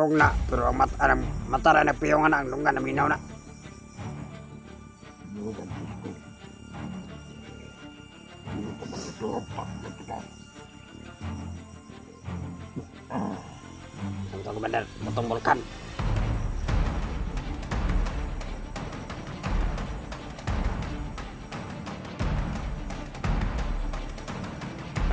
Kung na, pero ang mata na nagpiyongan na ang lungan na minaw na. Untuk benar, potong volkan.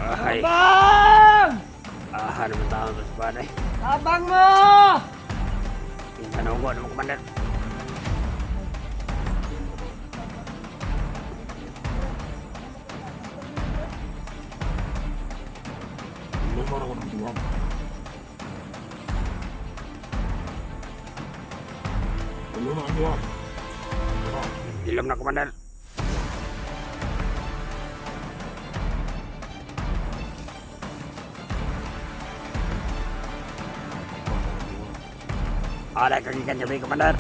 Abang! Ano man tawag sa panay? Abang mo! Tingnan ako ano komandan. Dilam na komandan. Ada kagikan kami komandan.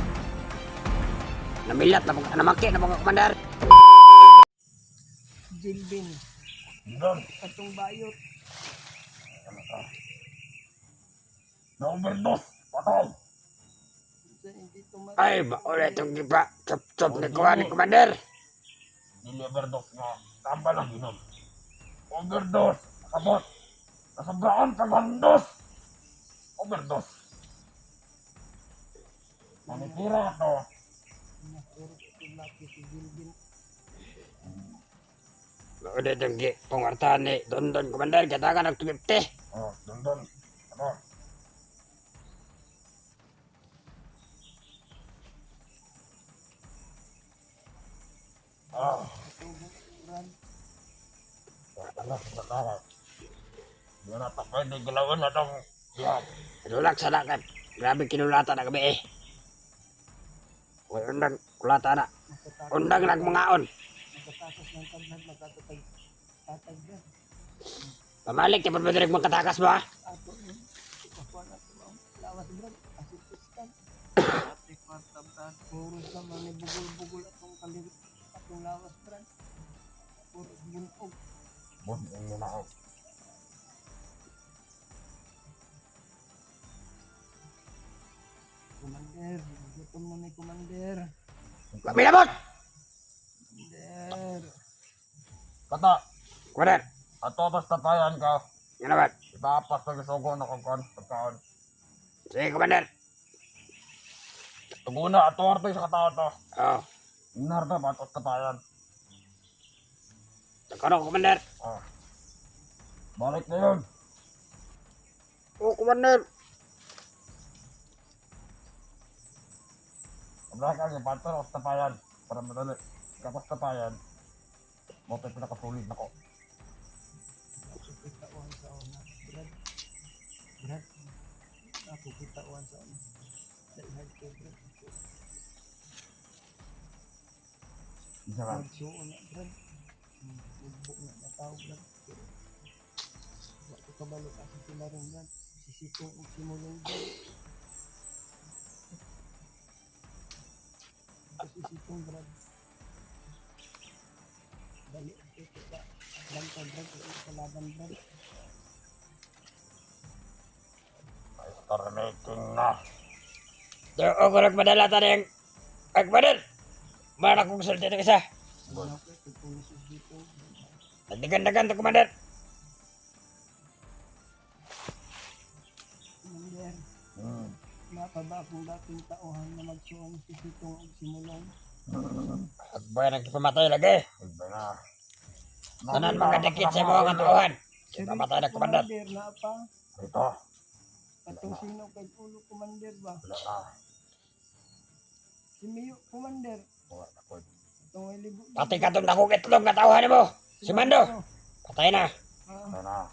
Namilat na namaki na mga komandan. Jilbin. Atong bayot. Na-overdose, patay. Ay, ulit itong gipa. Chop-chop ni kuha ni komandan. Hindi overdose nga. Tamba lang ginom. Overdose. Kabot. Nasabraan sa gandos. Overdose. Manitira ito. Ulit itong pangartahan ni Dondon komandan. Katakan ng 250. Oh, dondon. Ano? Ah. Ano sa kara? Hindi na pa pwede galawan na itong yan. Tulak sa dagat. Grabe kinulatan na gabi eh. Uy, undang kulata na. Undang nagmangaon. Nakatakas ng taglag, magkatatag na. Pamalik, kapag ba direk magkatakas mo ha? Ato yun. Kapuan na ito ang lawas brad. Asipistan. Ate kwarta brad. Puros naman ni bugol-bugol atong kalimit. Atong lawas brad. Puros bunog. Bun, yung nunao. Commander. Gutom mo ni Commander. Minabot! Commander. Kata, Komandan, ato tas tapayan ka. yan naman. Itapas na gisugo na kong pagkaon. Sige, komandan. Tuguna, ato arto sa katao to. Oo. Inarta, batos tapayan. Nagkaroon, komandan. Ah. Balik na yun. Oo, komandan. Abla ka, ipato sa tapayan. Para madali. Kapos tapayan. Moto'y pinakasulit na ko. Kitawan sa una. Brad. Brad. Ako kitawan sa una. Dahil ko brad. Isa ka. Magsuon na brad. Bubuk na natao brad. Wala ko kabalo kasi sila rin brad. Sisitong o simulong brad. Sisitong brad. Balik ito ka. Banta brad. Kalaban brad. Ay, starmaking na. Diyo, ako nagmadala tayo yung... Ay, komandan! Mana kong sulti ito isa. Ano ko? Tutulisos dito. Nagdagan-dagan ito, komandan. Commander. Hmm. Napaba akong dating tauhan na magsuon sisitong o simulong. Agbay nagpamatay lagi. Iba na. Tanan mga dikit sa mga katuhan. Pamatay na, komandan. Commander na pa. Ito. Katong sino kay ulo commander ba? Wala na. Si Miyo commander. Wala na po. Itong ay libo. Pati ka itong nakukitlong katuhan mo. Si Mando. Patay na. Wala na.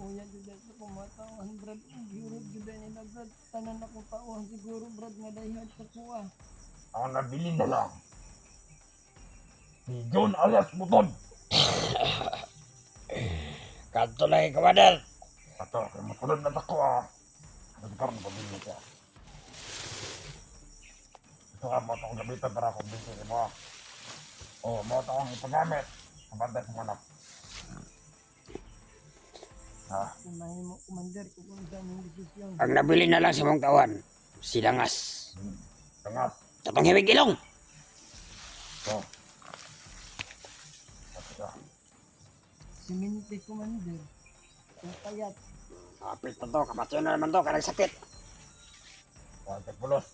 Uya juda sa kumatawhan brad. Gurod juda nila brad. Tanan ako tauhan siguro brad nga dayhad sa kuha. Ako nabili na lang. Si John alias Buton. Kanto lagi, komandan. Ato, kaya masunod na ako ah. Nagkaroon na pabili siya. Gusto ka mo itong gabitan para akong binsin mo. O, mo itong ipagamit. Kabanday kong anak. Ha? Kumain mo, Commander, kung ano saan yung desisyon. Ang nabili na lang sa mong tawan, silangas. Tangas. Tatong himig ilong. Oh. Kapita. Simente, Commander. Kung payat. Kapit na to, kamatyo na naman to, karang sakit. Kuwantik pulos.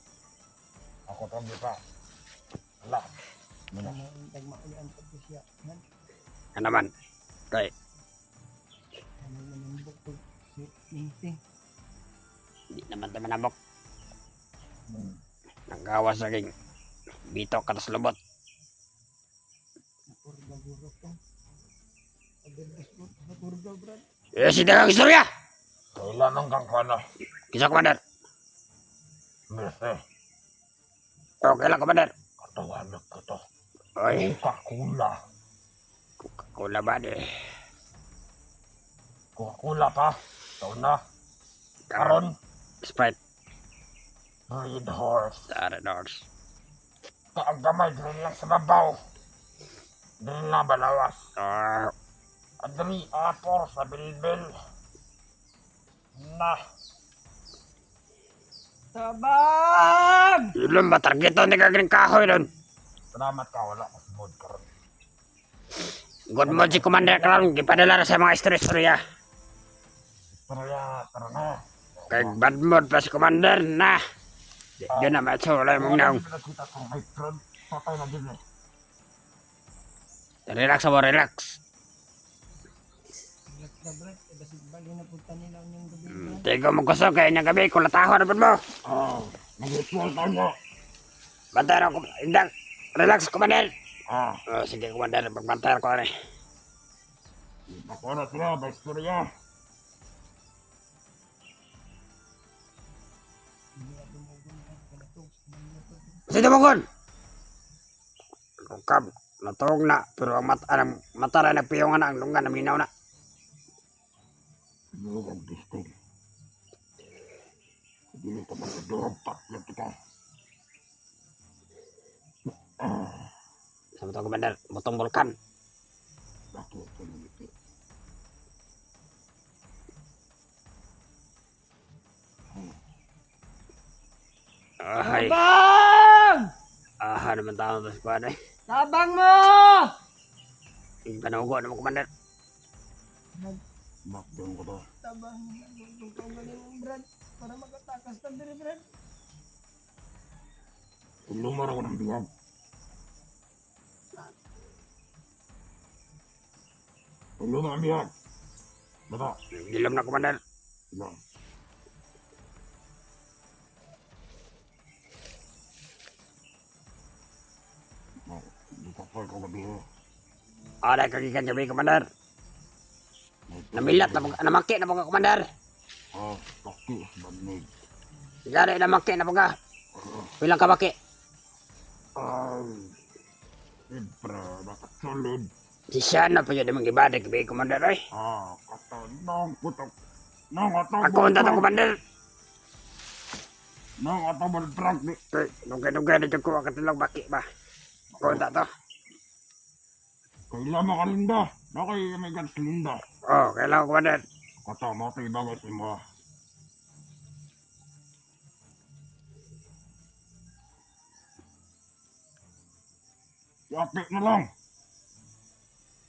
Ako tong di pa. Ala. Muna. Ano ang tagmakayaan pa po siya. Yan. Ano naman? Kay, Ano naman bukod. Simente. di naman tayo manabok. Hmm. Nanggawas sa king bitok katas lubot. Napurga-guro to. Pag-address mo, napurga, Brad. Eh, si dagang istorya! Kailangan kang kana. Kisa, Commander. Meste. Okay lang, Commander. Katawanak ko to. Oy, Coca-Cola. Coca-Cola ba di? Coca-Cola pa. Ito na. Karon. Sprite. Red Horse. Sa Red Horse. Kaagamay dahil lang sa babaw. Dahil na balawas. Ah, Adri apor sa bilbil. Na. Tabang! yun ba target doon, di ka galing kahoy doon. Salamat ka. Wala ko sumod karon. Good mo si Commander Crown, gipadala na sa mga istorya. Tara na. Kay bad mood pa si Commander na. Yun na, matsulay mong naong. Nakita ko my friend. Patay na din eh. Relax mo, relax. Relax na, Brad. E basig bali na punta nila yung gabi, Brad. Tigo mo gusto kaya niyang gabi, kulataho na mo. Oh. Nag-ritual tayo mo. Bantay ako, indang. Relax, Commander. Ah. Oh, sige, Commander, magbantay ko rin. Ako na sila. Ba istorya. Hindi na tumugon, Brad. Kalatog. Sige, Mungkon. Lungkab, natulog na, pero ang mata na nagpiyongan na, ang lungan na minaw na. Ano ang disting? Hindi ka magdodorompat lang kita. Sama to, Commander, butong vulkan. Bakit ka lumiti? Ay, Tabang! naman tao to sa kuwan eh. Tabang mo! Yung panugo naman, Commander. Bakit ko to? Tabang. Nagugong ka galing mo, Brad. Para makatakas na diri, Brad. Lumar ako ng biyag. Lumar ang biyag. Bata. Gilom na, Commander. Ilang. Hindi ka pa ikaw gabi eh. Aray, kagikan gabi, Commander. Namilat, namaki na mga, Commander. Ah, taki sa banig. Gari, namaki na mga. Pilang ka maki? Ay. Siyempre, nakasulid. Si Shana pa yun namang ibaday gabi, Commander eh. Ah, katanong putok. Nang atong Ako ang tatang, Commander. Nang atong drug ni. Nungkay na dyan ko ang katilang baki ba. Ako ang tato. Kailan makalinda. Nakay may gans linda. Oh, kailangan ko, Commander. Kata mo tayo bagay sa mo. Yapit na lang.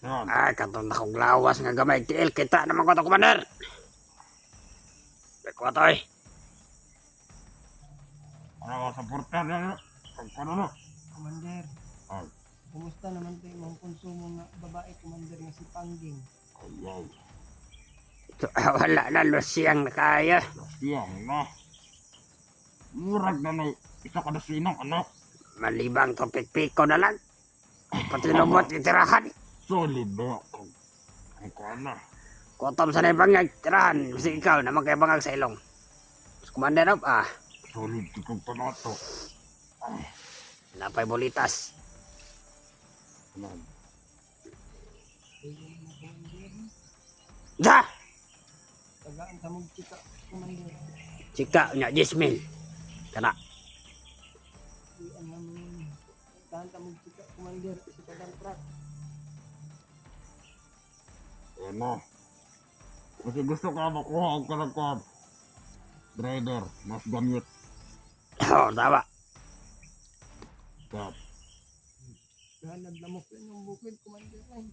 Yan. Ay, katong akong lawas nga gamay. Tiil, kita naman ko ito, Commander. Beko ito eh. Ano ka sa portal na? Ano na? Commander, Ay, kumusta naman tayo mga konsumo nga babae, Commander, nga si Pangging? ayaw. Wala na, Lucyang na kaya. Siyang na. Murag na na isa ka na sinang anak. Malibang to pikpiko na lang. Pati lumot itirahan. Solid ba ako? Ang kana. Kutom sa naibang tirahan. Kasi ikaw naman kaya bangag sa ilong. Commander up, Solid ikong panato. napay bolitas. Ano? Da! Tagaan ka mong chika, Commander. Chika niya, Jismil. Kana. Iyan naman. Tahan ka mong chika, Commander. Si Padang Prat. Ano? Kasi gusto ka makuha ang kalagkad. Driver, mas gamit. Oo, tama. Kap, Naglamok yun yung bukid, Commander ay.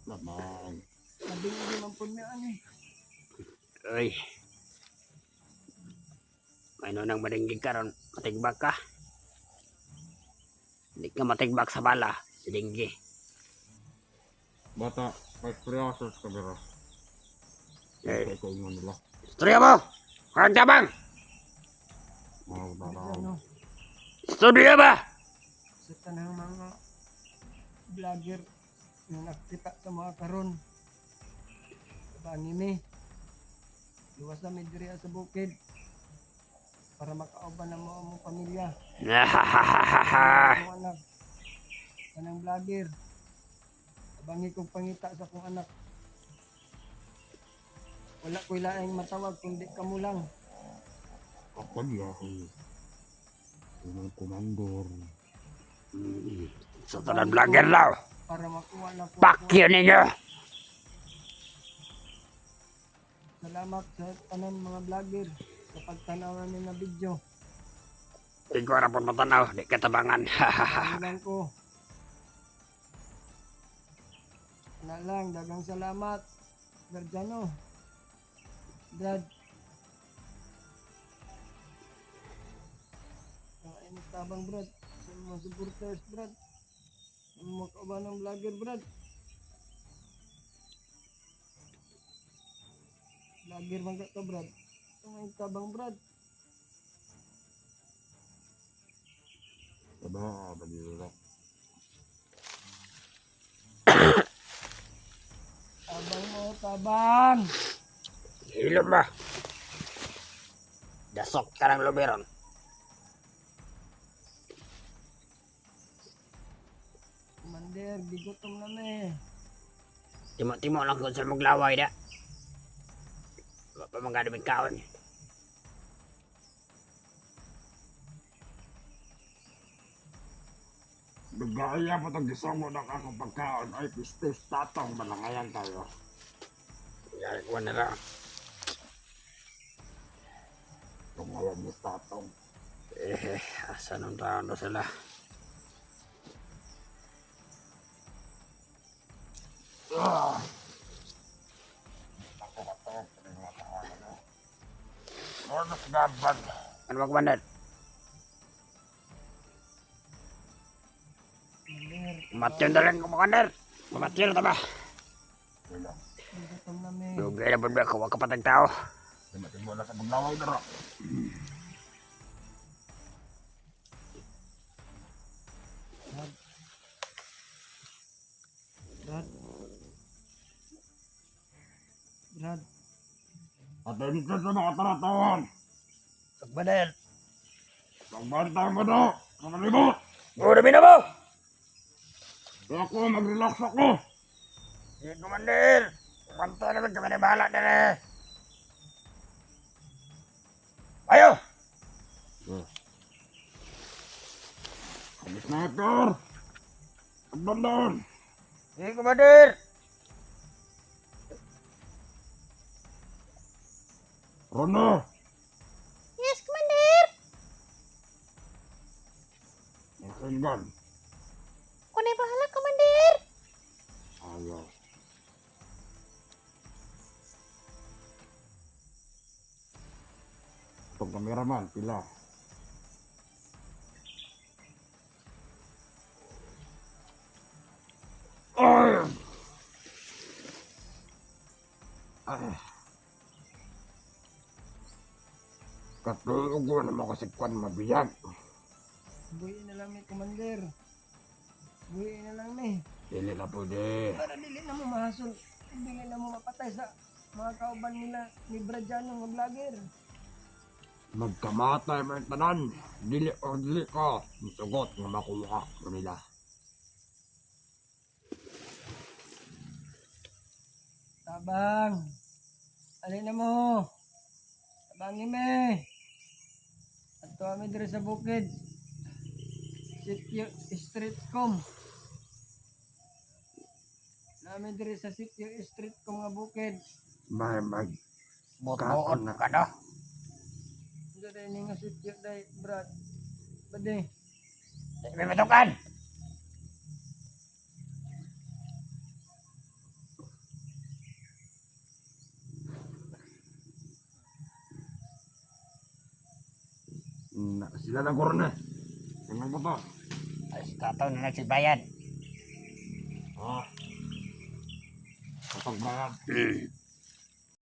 lamang. Sabi nga di man po niya eh. Uy. May nunang malinggig ka ron. Matigbak ka. Hindi ka matigbak sa bala. Silinggi. Bata, may priyasos ka biro. Eh, Ito yung nila. istorya mo! Kang tabang! Mga bata. Ano, Istorya ba? sa tanang mga vlogger na nakita sa mga karon. Bangimi. Luwas na may diriya sa bukid. Para makauban na mo ang mong pamilya. Ang anak. Kanang vlogger. Abangi kong pangita sa kong anak. Wala ko ilaing matawag kundi kamo lang. Kapag yahoy. Yung komandor. Sa tanan vlogger daw. Para makuha na po. Pakyo ninyo! Salamat sa tanan mga vlogger sa pagtanaw namin na video. Hindi ko na po matanaw. Di katabangan. Panginoon ko. Na lang, dagang salamat. Gardiano. Brad. Kain tabang Brad. Sa mga supporters Brad. Sa mga kauban ng vlogger Brad. Vlogger man ka Brad. Sa mga tabang Brad. Aba, balira. Tabang mo, tabang! Hilom ba? Dasok ka ng luberon. Commander, bigutom na me. Timo-timo lang kung saan maglaway da. Wala pa mga daming kaon. Nagaya pa itong gisongo ng akong pagkaon. Ay, pistis, tatang, malangayan tayo. Yari ko na lang. Tungayan ni tatang. Asa nung taon na sila. Ah! Ako ka to, pinagmatahanan mo. Ordos gabag. Ano ba kumandan? Commander, Matyon na lang kumandan. Matyon na ba? Wala. bigutom na me. Dugay na ba ko wag kapatag tao. Timating mo na sa maglaway na ro. Brad. Brad. At ayun ka sa mga taratawan. Kumandan. Pagbantay mo do. Kamalibot. Urabi na mo! Kaya ako, mag-relax ako. Sige kumandan. Kumanta na lang kami na bahala na rin. Ayo! Alis na ito. Pagbandan. Sige kumandan. Rono. Yes, Commander! Masingan. Ako na bahala, Commander! Ayaw. Itong kameraman, pila. Ay! Ay! Katulog ko naman kasi kwan mabiyag. Buhiin na lang me, Commander. Buhiin na lang me. Dili na po di. Para dili na mo mahasol. Dili na mo mapatay sa mga kauban nila ni Bradiano nga vlogger. Magkamatay mo yung tanan. Dili o dili ka. Masugot nga makuha ko nila. Tabang. Alin na mo. Tabangin me. At kami dire sa bukid. Sityo Streetcom. Namin dire sa Sityo Streetcom nga bukid. Mag Buot-buot ka no. Hindi rin nga sityo dahil, Brad. Bade. May matukan. na sila ng korne. Tingnan mo to. Ay, kataw na nagsibayan. Ah. Kapag bayad.